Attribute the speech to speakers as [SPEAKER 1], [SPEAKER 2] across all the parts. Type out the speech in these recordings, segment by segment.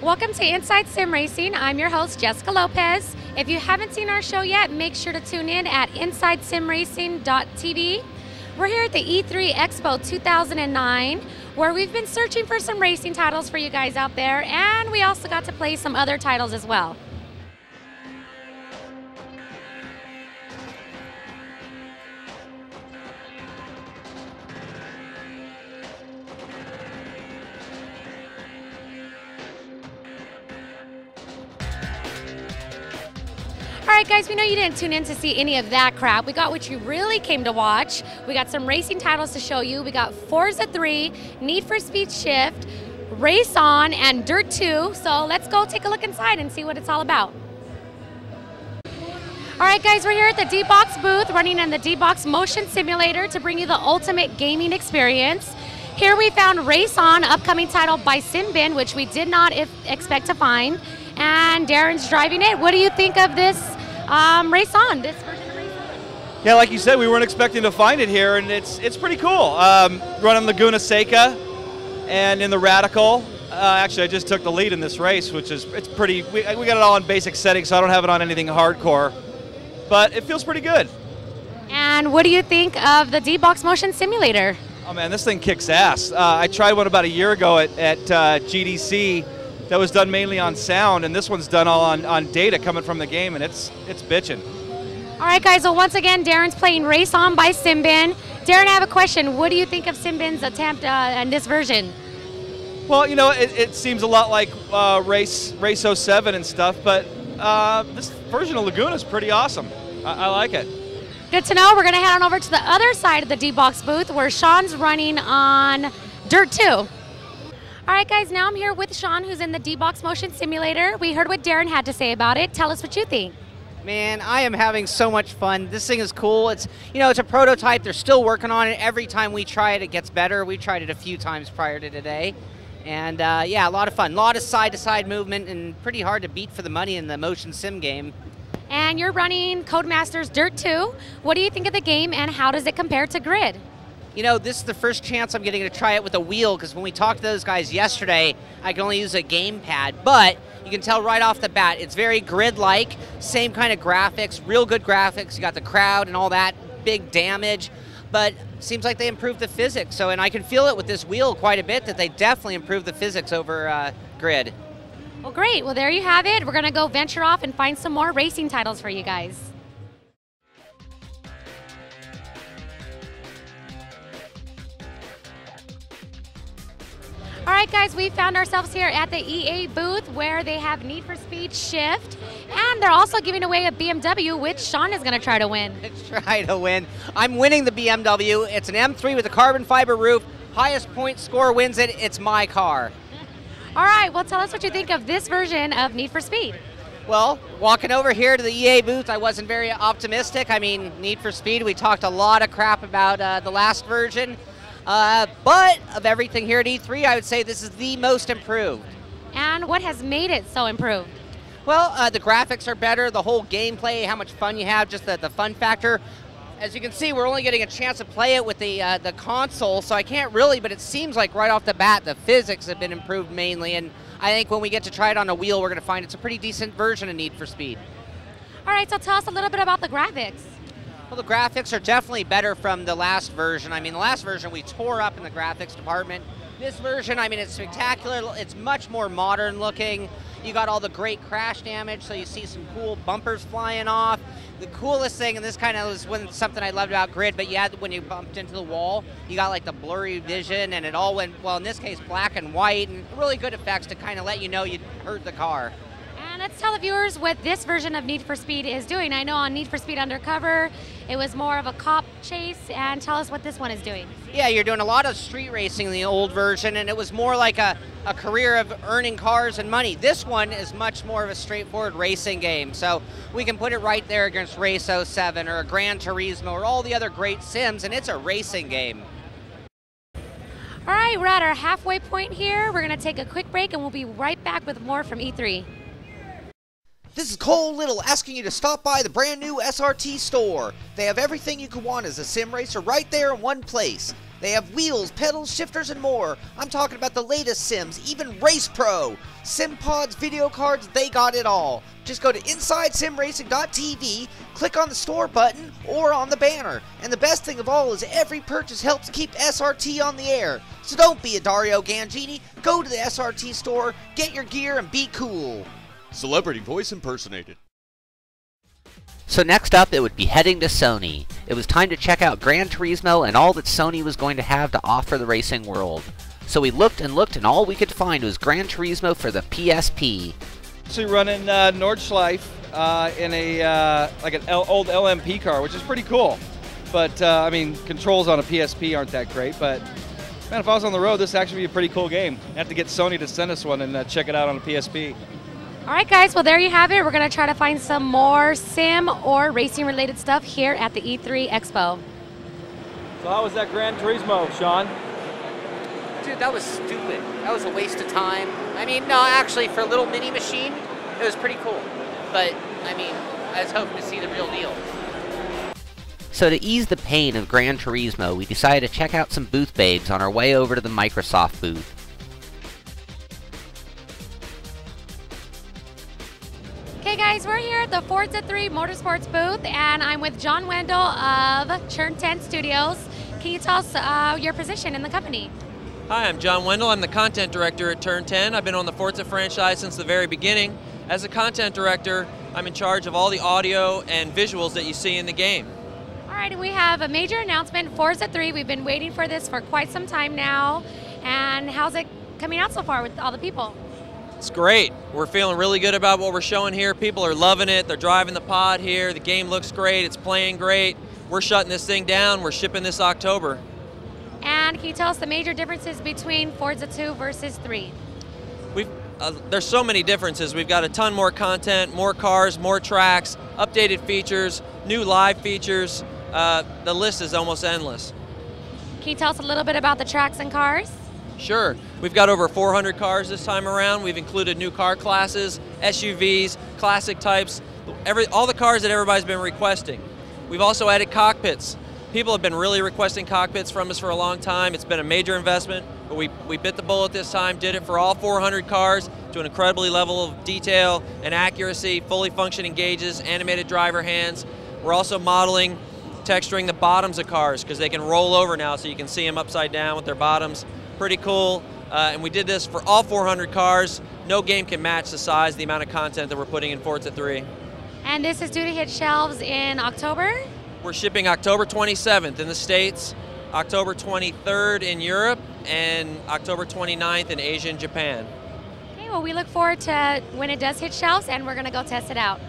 [SPEAKER 1] Welcome to Inside Sim Racing. I'm your host, Jessica Lopez. If you haven't seen our show yet, make sure to tune in at InsideSimRacing.tv. We're here at the E3 Expo 2009, where we've been searching for some racing titles for you guys out there, and we also got to play some other titles as well. Alright guys, we know you didn't tune in to see any of that crap. We got what you really came to watch. We got some racing titles to show you. We got Forza 3, Need for Speed Shift, Race On, and Dirt 2. So let's go take a look inside and see what it's all about. Alright guys, we're here at the D-Box booth running in the D-Box Motion Simulator to bring you the ultimate gaming experience. Here we found Race On, upcoming title by Simbin, which we did not expect to find. And Darren's driving it. What do you think of this Race On, this version of Race On?
[SPEAKER 2] Yeah, like you said, we weren't expecting to find it here, and it's pretty cool. Running Laguna Seca and in the Radical. Actually, I just took the lead in this race, which is, it's pretty, we got it all in basic settings, so I don't have it on anything hardcore. But it feels pretty good.
[SPEAKER 1] And what do you think of the D-Box Motion Simulator?
[SPEAKER 2] Oh man, this thing kicks ass. I tried one about a year ago at GDC. That was done mainly on sound, and this one's done all on data coming from the game, and it's bitching.
[SPEAKER 1] All right, guys, so once again, Darren's playing Race On by Simbin. Darren, I have a question. What do you think of Simbin's attempt in this version?
[SPEAKER 2] Well, you know, it seems a lot like Race 07 and stuff, but this version of Laguna is pretty awesome. I like it.
[SPEAKER 1] Good to know. We're going to head on over to the other side of the D-Box booth where Sean's running on Dirt 2. All right, guys, now I'm here with Sean, who's in the D-Box Motion Simulator. We heard what Darren had to say about it. Tell us what you think.
[SPEAKER 3] Man, I am having so much fun. This thing is cool. It's, you know, it's a prototype. They're still working on it. Every time we try it, it gets better. We tried it a few times prior to today. And yeah, a lot of fun. A lot of side-to-side movement and pretty hard to beat for the money in the motion sim game.
[SPEAKER 1] And you're running Codemasters Dirt 2. What do you think of the game, and how does it compare to Grid?
[SPEAKER 3] You know, this is the first chance I'm getting to try it with a wheel, because when we talked to those guys yesterday, I can only use a gamepad. But you can tell right off the bat, it's very grid-like, same kind of graphics, real good graphics. You got the crowd and all that, big damage. But seems like they improved the physics. So, and I can feel it with this wheel quite a bit, that they definitely improved the physics over Grid.
[SPEAKER 1] Well, great. Well, there you have it. We're going to go venture off and find some more racing titles for you guys. All right, guys, we found ourselves here at the EA booth where they have Need for Speed Shift, and they're also giving away a BMW, which Sean is going to try to win.
[SPEAKER 3] Let's try to win. I'm winning the BMW. It's an M3 with a carbon fiber roof. Highest point score wins it. It's my car.
[SPEAKER 1] All right, well, tell us what you think of this version of Need for Speed.
[SPEAKER 3] Well, walking over here to the EA booth, I wasn't very optimistic. I mean, Need for Speed, we talked a lot of crap about the last version. But of everything here at E3, I would say this is the most improved.
[SPEAKER 1] And what has made it so improved?
[SPEAKER 3] Well, the graphics are better, the whole gameplay, how much fun you have, just the fun factor. As you can see, we're only getting a chance to play it with the console, so I can't really, but it seems like right off the bat, the physics have been improved mainly, and I think when we get to try it on a wheel, we're going to find it's a pretty decent version of Need for Speed.
[SPEAKER 1] All right, so tell us a little bit about the graphics.
[SPEAKER 3] Well, the graphics are definitely better from the last version. I mean, the last version we tore up in the graphics department. This version, I mean, it's spectacular. It's much more modern looking. You got all the great crash damage, so you see some cool bumpers flying off. The coolest thing, and this kind of was something I loved about Grid, but you had, when you bumped into the wall, you got like the blurry vision, and it all went, well, in this case, black and white, and really good effects to kind of let you know you hurt the car.
[SPEAKER 1] And let's tell the viewers what this version of Need for Speed is doing. I know on Need for Speed Undercover, it was more of a cop chase, and tell us what this one is doing.
[SPEAKER 3] Yeah, you're doing a lot of street racing in the old version, and it was more like a career of earning cars and money. This one is much more of a straightforward racing game, so we can put it right there against Race 07 or a Gran Turismo or all the other great sims, and it's a racing game.
[SPEAKER 1] All right, we're at our halfway point here. We're going to take a quick break, and we'll be right back with more from E3.
[SPEAKER 4] This is Cole Little asking you to stop by the brand new SRT store. They have everything you could want as a sim racer right there in one place. They have wheels, pedals, shifters, and more. I'm talking about the latest sims, even Race Pro. Sim pods, video cards, they got it all. Just go to InsideSimRacing.tv, click on the store button or on the banner. And the best thing of all is every purchase helps keep SRT on the air. So don't be a Dario Gangini, go to the SRT store, get your gear, and be cool.
[SPEAKER 5] Celebrity voice impersonated.
[SPEAKER 3] So next up, it would be heading to Sony. It was time to check out Gran Turismo and all that Sony was going to have to offer the racing world. So we looked and looked, and all we could find was Gran Turismo for the PSP.
[SPEAKER 2] Actually running Nordschleife in a like an old LMP car, which is pretty cool. But I mean, controls on a PSP aren't that great. But man, if I was on the road, this would actually be a pretty cool game. I have to get Sony to send us one and check it out on a PSP.
[SPEAKER 1] All right, guys, well, there you have it. We're going to try to find some more sim or racing-related stuff here at the E3 Expo.
[SPEAKER 2] So how was that Gran Turismo, Sean?
[SPEAKER 3] Dude, that was stupid. That was a waste of time. I mean, no, actually, for a little mini machine, it was pretty cool. But, I mean, I was hoping to see the real deal. So to ease the pain of Gran Turismo, we decided to check out some booth babes on our way over to the Microsoft booth.
[SPEAKER 1] Okay, guys, we're here at the Forza 3 Motorsports booth, and I'm with John Wendell of Churn 10 Studios. Can you tell us your position in the company?
[SPEAKER 6] Hi, I'm John Wendell. I'm the content director at Turn 10. I've been on the Forza franchise since the very beginning. As a content director, I'm in charge of all the audio and visuals that you see in the game.
[SPEAKER 1] All right, we have a major announcement, Forza 3. We've been waiting for this for quite some time now. And how's it coming out so far with all the people?
[SPEAKER 6] It's great. We're feeling really good about what we're showing here. People are loving it. They're driving the pod here. The game looks great. It's playing great. We're shutting this thing down. We're shipping this October.
[SPEAKER 1] And can you tell us the major differences between Forza 2 versus 3?
[SPEAKER 6] There's so many differences. We've got a ton more content, more cars, more tracks, updated features, new live features. The list is almost endless.
[SPEAKER 1] Can you tell us a little bit about the tracks and cars?
[SPEAKER 6] Sure. We've got over 400 cars this time around. We've included new car classes, SUVs, classic types, all the cars that everybody's been requesting. We've also added cockpits. People have been really requesting cockpits from us for a long time. It's been a major investment, but we bit the bullet this time, did it for all 400 cars to an incredibly level of detail and accuracy, fully functioning gauges, animated driver hands. We're also modeling, texturing the bottoms of cars because they can roll over now so you can see them upside down with their bottoms. Pretty cool, and we did this for all 400 cars. No game can match the size, the amount of content that we're putting in Forza 3.
[SPEAKER 1] And this is due to hit shelves in October?
[SPEAKER 6] We're shipping October 27th in the States, October 23rd in Europe, and October 29th in Asia and Japan.
[SPEAKER 1] Okay, well, we look forward to when it does hit shelves, and we're going to go test it out.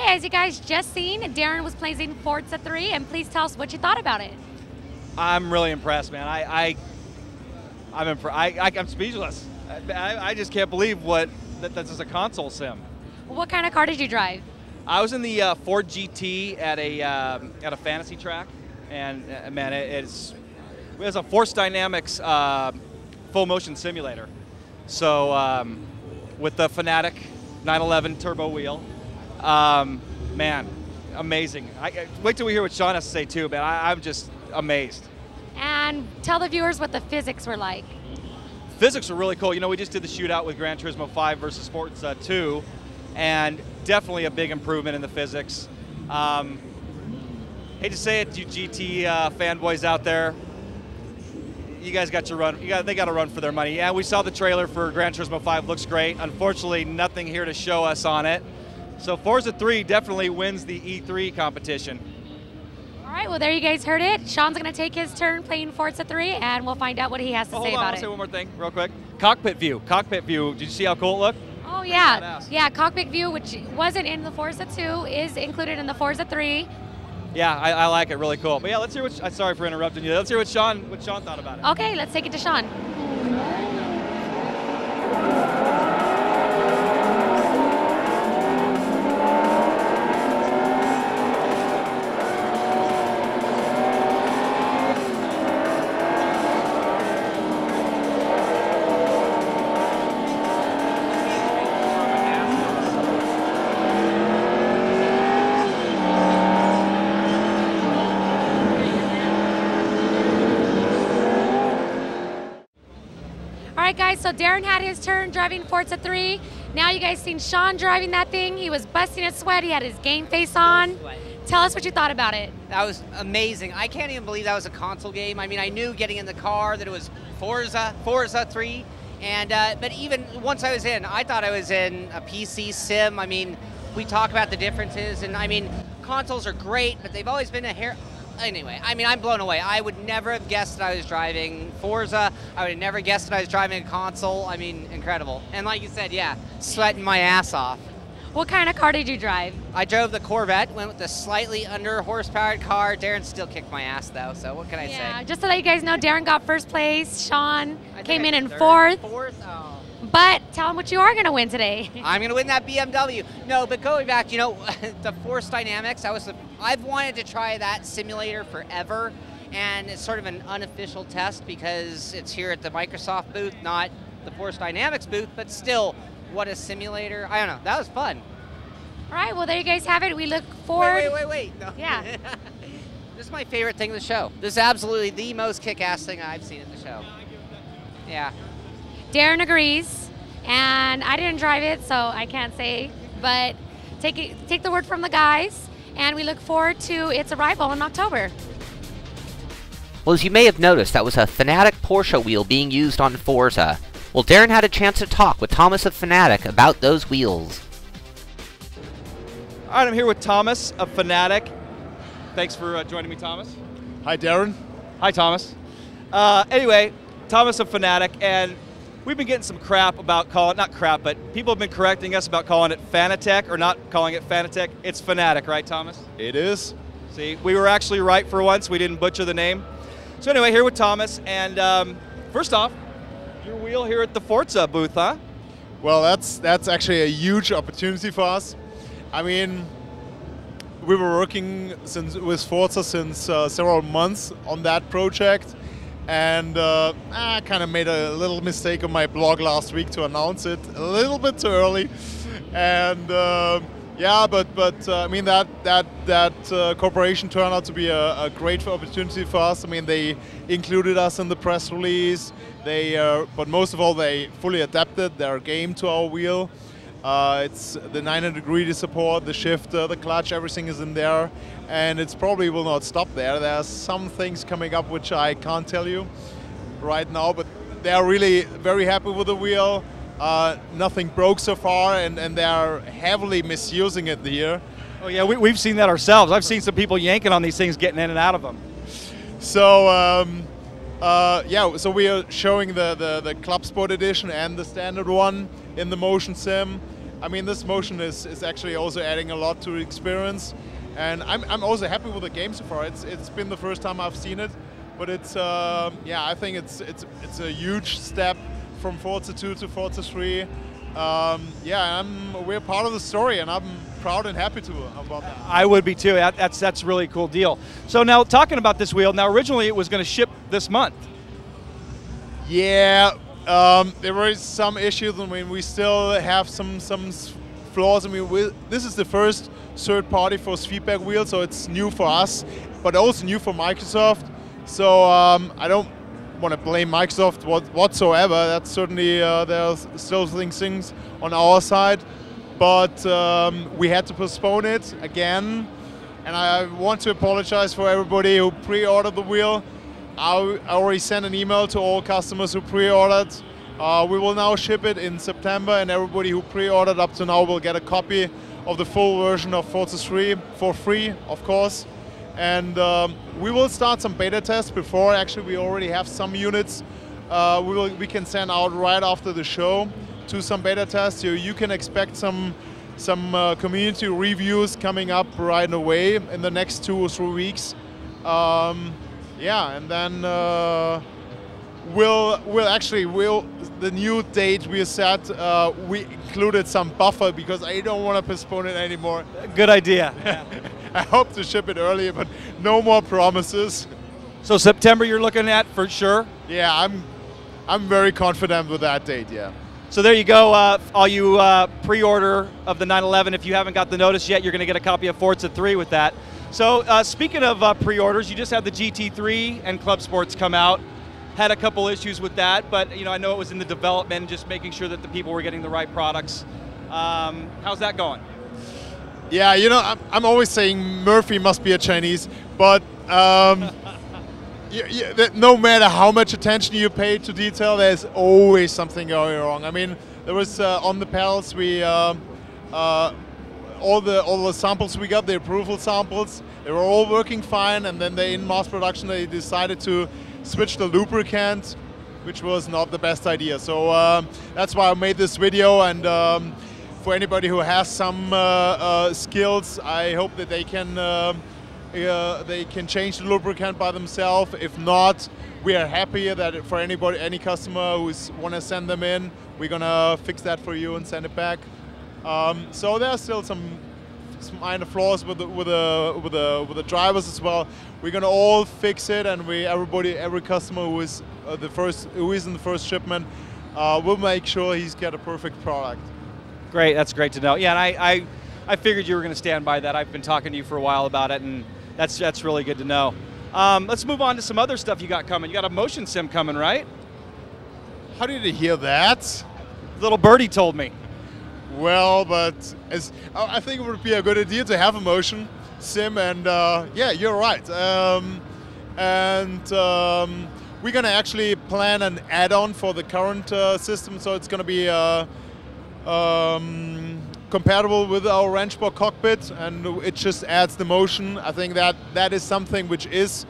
[SPEAKER 1] As you guys just seen, Darren was playing Forza 3, and please tell us what you thought about it.
[SPEAKER 2] I'm really impressed, man. I'm speechless. I just can't believe that this is a console sim.
[SPEAKER 1] What kind of car did you drive?
[SPEAKER 2] I was in the Ford GT at a fantasy track, and man, it was a Force Dynamics full motion simulator. So with the Fanatic 911 turbo wheel. Man, amazing. Wait till we hear what Sean has to say too, man. I'm just amazed.
[SPEAKER 1] And tell the viewers what the physics were like.
[SPEAKER 2] Physics were really cool. You know, we just did the shootout with Gran Turismo 5 versus Forza 2, and definitely a big improvement in the physics. Hate to say it, you GT fanboys out there, you guys got to run. They got to run for their money. Yeah, we saw the trailer for Gran Turismo 5. Looks great. Unfortunately, nothing here to show us on it. So Forza 3 definitely wins the E3 competition.
[SPEAKER 1] All right, well, there you guys heard it. Sean's going to take his turn playing Forza 3, and we'll find out what he has to say about it.
[SPEAKER 2] Hold on, I want to say one more thing real quick. cockpit view. Cockpit view. Did you see how cool it looked?
[SPEAKER 1] Oh yeah,
[SPEAKER 2] badass.
[SPEAKER 1] yeah. Cockpit view, which wasn't in the Forza 2, is included in the Forza 3.
[SPEAKER 2] Yeah, I like it. Really cool. But yeah, let's hear what. Sorry for interrupting you. Let's hear what Sean thought about it.
[SPEAKER 1] Okay, let's take it to Sean. All right, guys, so Darren had his turn driving Forza 3. Now you guys seen Sean driving that thing. He was busting a sweat. He had his game face on. Tell us what you thought about it.
[SPEAKER 3] That was amazing. I can't even believe that was a console game. I mean, I knew getting in the car that it was Forza 3, and but even once I was in, I thought I was in a PC sim. I mean, we talk about the differences, and I mean, consoles are great, but they've always been a hair. Anyway, I mean, I'm blown away. I would never have guessed that I was driving Forza. I would have never guessed that I was driving a console. I mean, incredible. And like you said, yeah, sweating my ass off.
[SPEAKER 1] What kind of car did you drive?
[SPEAKER 3] I drove the Corvette, went with the slightly under horsepowered car. Darren still kicked my ass though, so what can I say?
[SPEAKER 1] Just to let you guys know, Darren got first place. Sean
[SPEAKER 3] I think
[SPEAKER 1] came
[SPEAKER 3] I
[SPEAKER 1] in
[SPEAKER 3] did
[SPEAKER 1] fourth.
[SPEAKER 3] Oh.
[SPEAKER 1] But tell him what you are going to win today.
[SPEAKER 3] I'm going to win that BMW. No, but going back, you know, the Force Dynamics, I've wanted to try that simulator forever, and it's sort of an unofficial test because it's here at the Microsoft booth, not the Force Dynamics booth, but still, what a simulator. I don't know, that was fun.
[SPEAKER 1] All right, well, there you guys have it. We look forward.
[SPEAKER 3] Wait. No.
[SPEAKER 1] Yeah.
[SPEAKER 3] This is my favorite thing of the show. This is absolutely the most kick-ass thing I've seen at the show. Yeah.
[SPEAKER 1] Darren agrees, and I didn't drive it, so I can't say, but take the word from the guys, and we look forward to its arrival in October.
[SPEAKER 4] Well, as you may have noticed, that was a Fanatic Porsche wheel being used on Forza. Well, Darren had a chance to talk with Thomas of Fanatic about those wheels.
[SPEAKER 2] All right, I'm here with Thomas of Fanatic. Thanks for joining me, Thomas.
[SPEAKER 7] Hi, Darren.
[SPEAKER 2] Hi, Thomas. Anyway, Thomas of Fanatic, and we've been getting some crap about not crap, but people have been correcting us about calling it Fanatec or not calling it Fanatec. It's Fanatic, right, Thomas?
[SPEAKER 7] It is.
[SPEAKER 2] See, we were actually right for once. We didn't butcher the name. So anyway, here with Thomas, and first off, your wheel here at the Forza booth, huh?
[SPEAKER 7] Well, that's actually a huge opportunity for us. I mean, we were working with Forza since several months on that project, and I kind of made a little mistake on my blog last week to announce it a little bit too early, and yeah, but I mean that corporation turned out to be a great opportunity for us. I mean, they included us in the press release. But most of all, they fully adapted their game to our wheel. It's the 900-degree support, the shifter, the clutch, everything is in there, and it's probably will not stop there. There are some things coming up which I can't tell you right now, but they are really very happy with the wheel. Nothing broke so far, and they are heavily misusing it here.
[SPEAKER 2] Oh yeah, we've seen that ourselves. I've seen some people yanking on these things, getting in and out of them.
[SPEAKER 7] So yeah, so we are showing the Club Sport Edition and the standard one in the Motion Sim. I mean, this Motion is actually also adding a lot to the experience, and I'm also happy with the game so far. It's been the first time I've seen it, but it's yeah, I think it's a huge step from Forza 2 to Forza 3. Yeah, we're part of the story, and I'm proud and happy about that.
[SPEAKER 2] I would be too. That's a really cool deal. So now, talking about this wheel, now originally it was going to ship this month.
[SPEAKER 7] Yeah, there were some issues. I mean, we still have some flaws. I mean, this is the first third-party force feedback wheel, so it's new for us, but also new for Microsoft. So I don't want to blame Microsoft whatsoever. That's certainly there's still things on our side, but we had to postpone it again, and I want to apologize for everybody who pre-ordered the wheel. I already sent an email to all customers who pre-ordered. We will now ship it in September, and everybody who pre-ordered up to now will get a copy of the full version of Forza 3 for free, of course. And we will start some beta tests before. Actually, we already have some units we can send out right after the show to some beta tests. So you can expect some community reviews coming up right away in the next 2 or 3 weeks. Yeah, and then the new date we set, we included some buffer because I don't want to postpone it anymore.
[SPEAKER 2] Good idea. Yeah.
[SPEAKER 7] I hope to ship it earlier, but no more promises.
[SPEAKER 2] So September you're looking at for sure?
[SPEAKER 7] Yeah, I'm very confident with that date, yeah.
[SPEAKER 2] So there you go, all you pre-order of the 911. If you haven't got the notice yet, you're going to get a copy of Forza 3 with that. So speaking of pre-orders, you just had the GT3 and Club Sports come out. Had a couple issues with that, but I know it was in the development, just making sure that the people were getting the right products. How's that going?
[SPEAKER 7] Yeah, I'm always saying Murphy must be a Chinese, but no matter how much attention you pay to detail, there's always something going wrong. I mean, there was on the pedals, we all the samples we got, the approval samples, they were all working fine, and then in mass production they decided to switch the lubricant, which was not the best idea. So that's why I made this video, and for anybody who has some skills, I hope that they can change the lubricant by themselves. If not, we are happy that for any customer who's want to send them in, we're gonna fix that for you and send it back. So there are still some minor flaws with the drivers as well. We're gonna all fix it, and every customer who is in the first shipment, will make sure he's got a perfect product.
[SPEAKER 2] Great, that's great to know. Yeah, and I figured you were going to stand by that. I've been talking to you for a while about it, and that's really good to know. Let's move on to some other stuff you got coming. You got a motion sim coming, right?
[SPEAKER 7] How did you hear that?
[SPEAKER 2] Little birdie told me.
[SPEAKER 7] Well, but I think it would be a good idea to have a motion sim, and yeah, you're right. We're gonna actually plan an add-on for the current system, so it's gonna be compatible with our Ranchbox cockpit, and it just adds the motion. I think that is something which is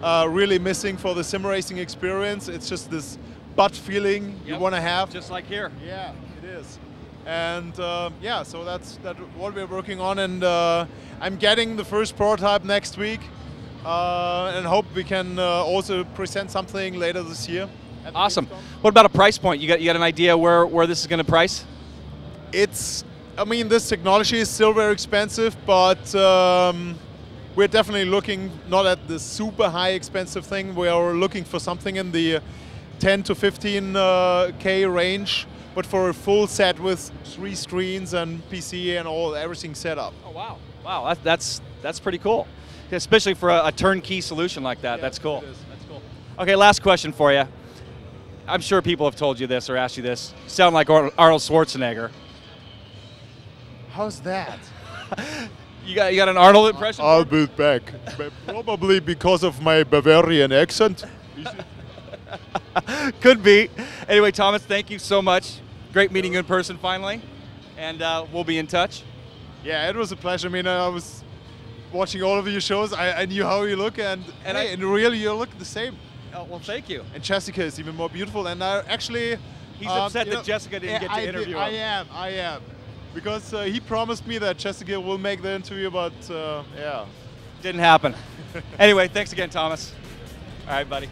[SPEAKER 7] really missing for the sim racing experience. It's just this butt feeling you want to have.
[SPEAKER 2] Just like here.
[SPEAKER 7] Yeah, it is. And yeah, so that's what we're working on, and I'm getting the first prototype next week, and hope we can also present something later this year.
[SPEAKER 2] Awesome. What about a price point? You got an idea where this is going to price?
[SPEAKER 7] I mean, this technology is still very expensive, but we're definitely looking not at the super high expensive thing. We are looking for something in the 10 to 15K range, but for a full set with 3 screens and PC and everything set up.
[SPEAKER 2] Oh wow! Wow, that's pretty cool, especially for a turnkey solution like that. Yeah, that's cool.
[SPEAKER 7] It is. That's cool.
[SPEAKER 2] Okay, last question for you. I'm sure people have told you this or asked you this. You sound like Arnold Schwarzenegger.
[SPEAKER 7] How's that?
[SPEAKER 2] You got an Arnold impression?
[SPEAKER 7] I'll be back. Probably because of my Bavarian accent.
[SPEAKER 2] Could be. Anyway, Thomas, thank you so much. Great meeting you in person finally, and we'll be in touch.
[SPEAKER 7] Yeah, it was a pleasure. I mean, I was watching all of your shows. I knew how you look, and hey, and really you look the same.
[SPEAKER 2] Oh, well, thank you.
[SPEAKER 7] And Jessica is even more beautiful. And actually,
[SPEAKER 2] he's upset that Jessica didn't get to interview him.
[SPEAKER 7] I am. Because he promised me that Jessica will make the interview, but yeah.
[SPEAKER 2] Didn't happen. Anyway, thanks again, Thomas. All right, buddy.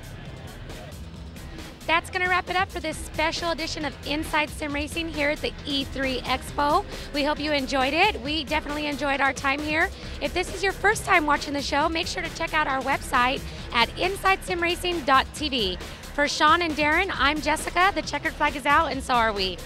[SPEAKER 1] That's going to wrap it up for this special edition of Inside Sim Racing here at the E3 Expo. We hope you enjoyed it. We definitely enjoyed our time here. If this is your first time watching the show, make sure to check out our website at InsideSimRacing.tv. For Sean and Darren, I'm Jessica. The checkered flag is out, and so are we.